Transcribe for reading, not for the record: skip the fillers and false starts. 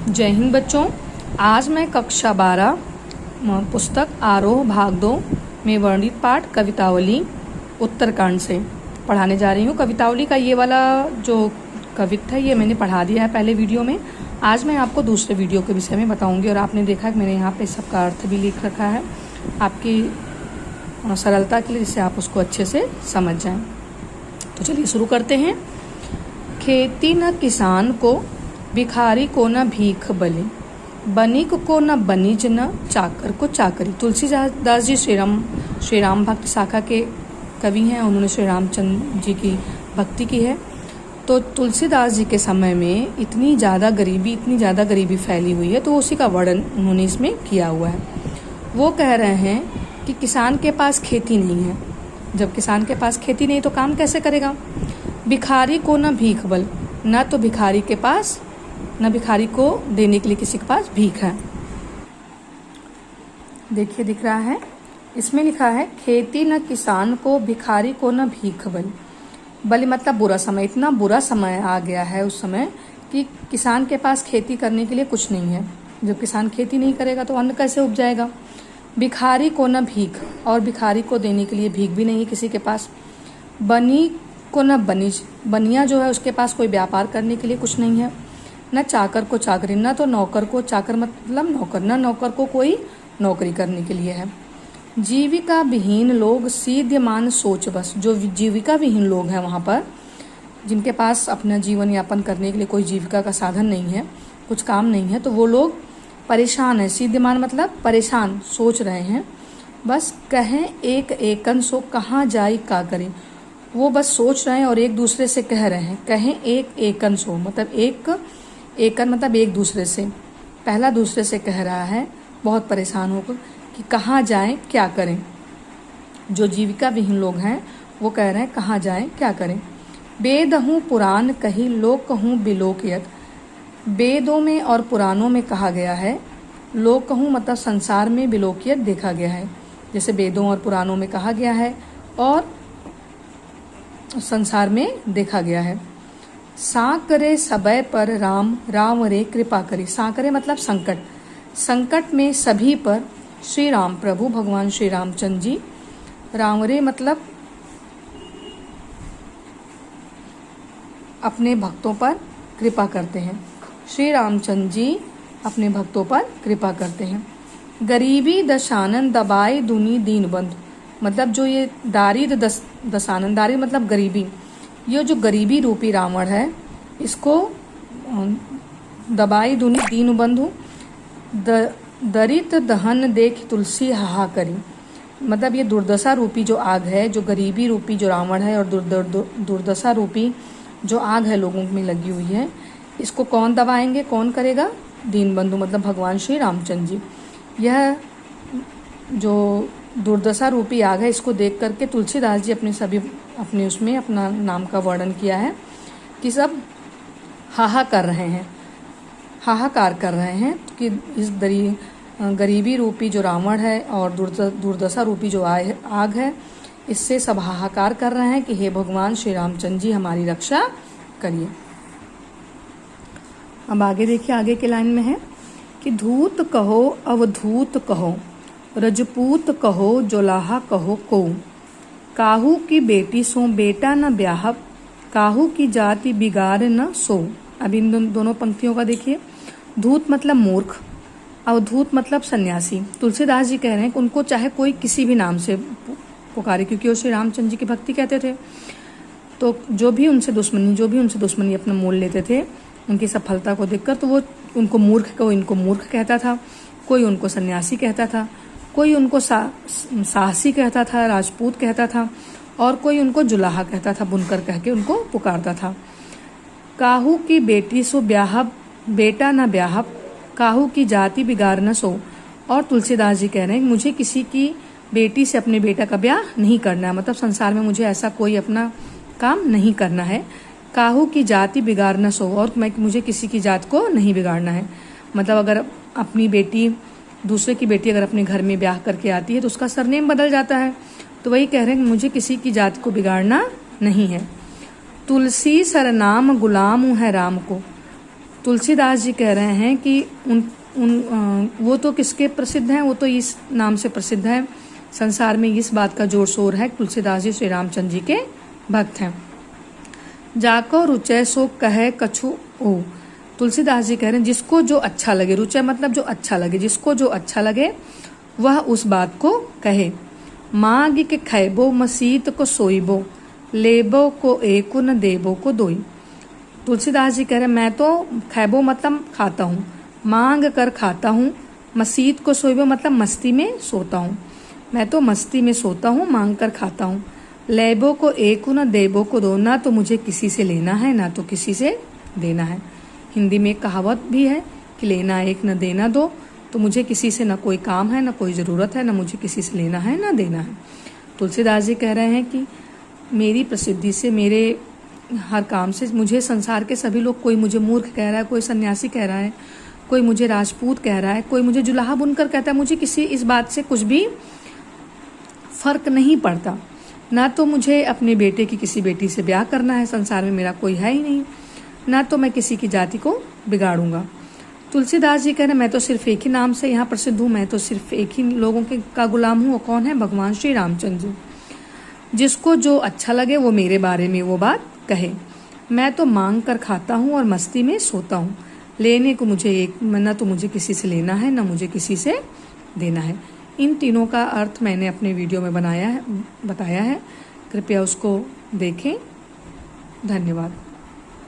जय हिंद बच्चों। आज मैं कक्षा 12 पुस्तक आरोह भाग 2 में वर्णित पाठ कवितावली उत्तरकांड से पढ़ाने जा रही हूँ। कवितावली का ये वाला जो कविता है ये मैंने पढ़ा दिया है पहले वीडियो में। आज मैं आपको दूसरे वीडियो के विषय में बताऊंगी और आपने देखा कि मैंने यहाँ पे सबका अर्थ भी लिख रखा है आपकी सरलता के लिए, जिससे आप उसको अच्छे से समझ जाएं। तो चलिए शुरू करते हैं। खेती न किसान को, भिखारी को न भीख बलि, बनिक को न बनिज, न चाकर को चाकरी। तुलसीदास जी श्री राम भक्त शाखा के कवि हैं। उन्होंने श्री रामचंद्र जी की भक्ति की है। तो तुलसीदास जी के समय में इतनी ज़्यादा गरीबी फैली हुई है, तो उसी का वर्णन उन्होंने इसमें किया हुआ है। वो कह रहे हैं कि किसान के पास खेती नहीं है। जब किसान के पास खेती नहीं तो काम कैसे करेगा। भिखारी को न भीख बल, न तो भिखारी के पास, न भिखारी को देने के लिए किसी के पास भीख है। देखिए दिख रहा है, इसमें लिखा है खेती न किसान को, भिखारी को न भीख बल। बल मतलब बुरा समय। इतना बुरा समय आ गया है उस समय कि किसान के पास खेती करने के लिए कुछ नहीं है। जब किसान खेती नहीं करेगा तो अन्न कैसे उपजाएगा। भिखारी को न भीख, और भिखारी को देने के लिए भीख भी नहीं है किसी के पास। बनी को न बनिज, बनिया जो है उसके पास कोई व्यापार करने के लिए कुछ नहीं है। न चाकर को चाकरी, न तो नौकर को, चाकर मतलब नौकर, न नौकर को कोई नौकरी करने के लिए है। जीविका विहीन लोग सीध्यमान सोच बस। जो जीविका विहीन लोग हैं वहाँ पर, जिनके पास अपना जीवन यापन करने के लिए कोई जीविका का साधन नहीं है, कुछ काम नहीं है, तो वो लोग परेशान है। सीध्यमान मतलब परेशान, सोच रहे हैं। बस कहें एक एकन सो, कहाँ जाई का करें। वो बस सोच रहे हैं और एक दूसरे से कह रहे हैं। कहें एक एकन सो मतलब एक एकन मतलब एक दूसरे से, पहला दूसरे से कह रहा है बहुत परेशान होकर कि कहाँ जाएं क्या करें। जो जीविका विहीन लोग हैं वो कह रहे हैं कहाँ जाएं क्या करें। वेद हूँ पुराण कही, लोक कहूँ बिलोकयत। वेदों में और पुराणों में कहा गया है। लोक कहूँ मतलब संसार में, बिलोकियत देखा गया है। जैसे वेदों और पुराणों में कहा गया है और संसार में देखा गया है। साकरे सबय पर राम, राम रे कृपा करे। साकरे मतलब संकट, संकट में सभी पर श्री राम, प्रभु भगवान श्री रामचंद्र जी। राम रे मतलब अपने भक्तों पर कृपा करते हैं। श्री रामचंद्र जी अपने भक्तों पर कृपा करते हैं। गरीबी दशानन दबाए दुनी दीन बंधु, मतलब जो ये दारिद्र दशानन, दारिद्र मतलब गरीबी, ये जो गरीबी रूपी रावण है इसको दबाई दुनी दीन बंधु, दरिद्र दहन देख तुलसी हाहा करी। मतलब ये दुर्दशा रूपी जो आग है, जो गरीबी रूपी जो रावण है और दुर्दशा रूपी जो आग है लोगों में लगी हुई है, इसको कौन दबाएंगे, कौन करेगा। दीन बंधु मतलब भगवान श्री रामचंद्र जी। यह जो दुर्दशा रूपी आग है इसको देख करके तुलसीदास जी अपने उसमें अपना नाम का वर्णन किया है कि सब हाहाकार कर रहे हैं कि इस गरीबी रूपी जो रावण है और दुर्दशा रूपी जो आग है, इससे सब हाहाकार कर रहे हैं कि हे भगवान श्री रामचंद्र जी हमारी रक्षा करिए। अब आगे देखिए, आगे के लाइन में है कि धूत कहो अवधूत कहो, रजपूत कहो जोलाहा कहो को। काहू की बेटी सो बेटा न ब्याह, काहू की जाति बिगाड़ न सो। अब इन दोनों पंक्तियों का देखिए। धूत मतलब मूर्ख, अवधूत मतलब सन्यासी। तुलसीदास जी कह रहे हैं कि उनको चाहे कोई किसी भी नाम से पुकारे, क्योंकि वो श्री रामचंद्र जी की भक्ति कहते थे। तो जो भी उनसे दुश्मनी अपना मोल लेते थे उनकी सफलता को देखकर, तो वो उनको मूर्ख कहता था, कोई उनको सन्यासी कहता था, कोई उनको साहसी कहता था, राजपूत कहता था, और कोई उनको जुलाहा कहता था, बुनकर कह के उनको पुकारता था। काहू की बेटी सो ब्याह, बेटा न ब्याह, काहू की जाति बिगाड़ न सो। और तुलसीदास जी कह रहे हैं मुझे किसी की बेटी से अपने बेटा का ब्याह नहीं करना है, मतलब संसार में मुझे ऐसा कोई अपना काम नहीं करना है। काहू की जाति बिगाड़ न सो, और मुझे किसी की जात को नहीं बिगाड़ना है। मतलब अगर अपनी बेटी, दूसरे की बेटी अगर अपने घर में ब्याह करके आती है तो उसका सरनेम बदल जाता है। तो वही कह रहे हैं मुझे किसी की जात को बिगाड़ना नहीं है। तुलसी सरनाम गुलाम है राम को, तुलसीदास जी कह रहे हैं कि वो तो किसके प्रसिद्ध हैं, वो तो इस नाम से प्रसिद्ध है, संसार में इस बात का जोर शोर है, तुलसीदास जी श्री रामचंद्र जी के भक्त हैं। जाको रुचय सो कहे कछु ओ, तुलसीदास जी कह रहे हैं जिसको जो अच्छा लगे, रुचय मतलब जो अच्छा लगे, जिसको जो अच्छा लगे वह उस बात को कहे। मांग के खैबो मसीत को सोईबो, लेबो को एको न देबो को दोई। तुलसीदास जी कह रहे हैं मैं तो खैबो मतलब खाता हूँ, मांग कर खाता हूँ, मसीत को सोईबो मतलब मस्ती में सोता हूँ, मैं तो मस्ती में सोता हूँ, मांग कर खाता हूँ। लेबो को एको न देबो को दो, ना तो मुझे किसी से लेना है ना तो किसी से देना है। हिंदी में एक कहावत भी है कि लेना एक न देना दो, तो मुझे किसी से ना कोई काम है, ना कोई ज़रूरत है, ना मुझे किसी से लेना है ना देना है। तुलसीदास जी कह रहे हैं कि मेरी प्रसिद्धि से, मेरे हर काम से मुझे संसार के सभी लोग, कोई मुझे मूर्ख कह रहा है, कोई सन्यासी कह रहा है, कोई मुझे राजपूत कह रहा है, कोई मुझे जुलाहा बुनकर कहता है, मुझे किसी इस बात से कुछ भी फर्क नहीं पड़ता। ना तो मुझे अपने बेटे की किसी बेटी से ब्याह करना है, संसार में मेरा कोई है ही नहीं, ना तो मैं किसी की जाति को बिगाड़ूंगा। तुलसीदास जी कह रहे हैं मैं तो सिर्फ एक ही नाम से यहाँ प्रसिद्ध हूँ, मैं तो सिर्फ एक ही लोगों के का गुलाम हूँ। वो कौन है? भगवान श्री रामचंद्र जी। जिसको जो अच्छा लगे वो मेरे बारे में वो बात कहे। मैं तो मांग कर खाता हूँ और मस्ती में सोता हूँ, लेने को मुझे एक, ना तो मुझे किसी से लेना है ना मुझे किसी से देना है। इन तीनों का अर्थ मैंने अपने वीडियो में बताया है। कृपया उसको देखें। धन्यवाद।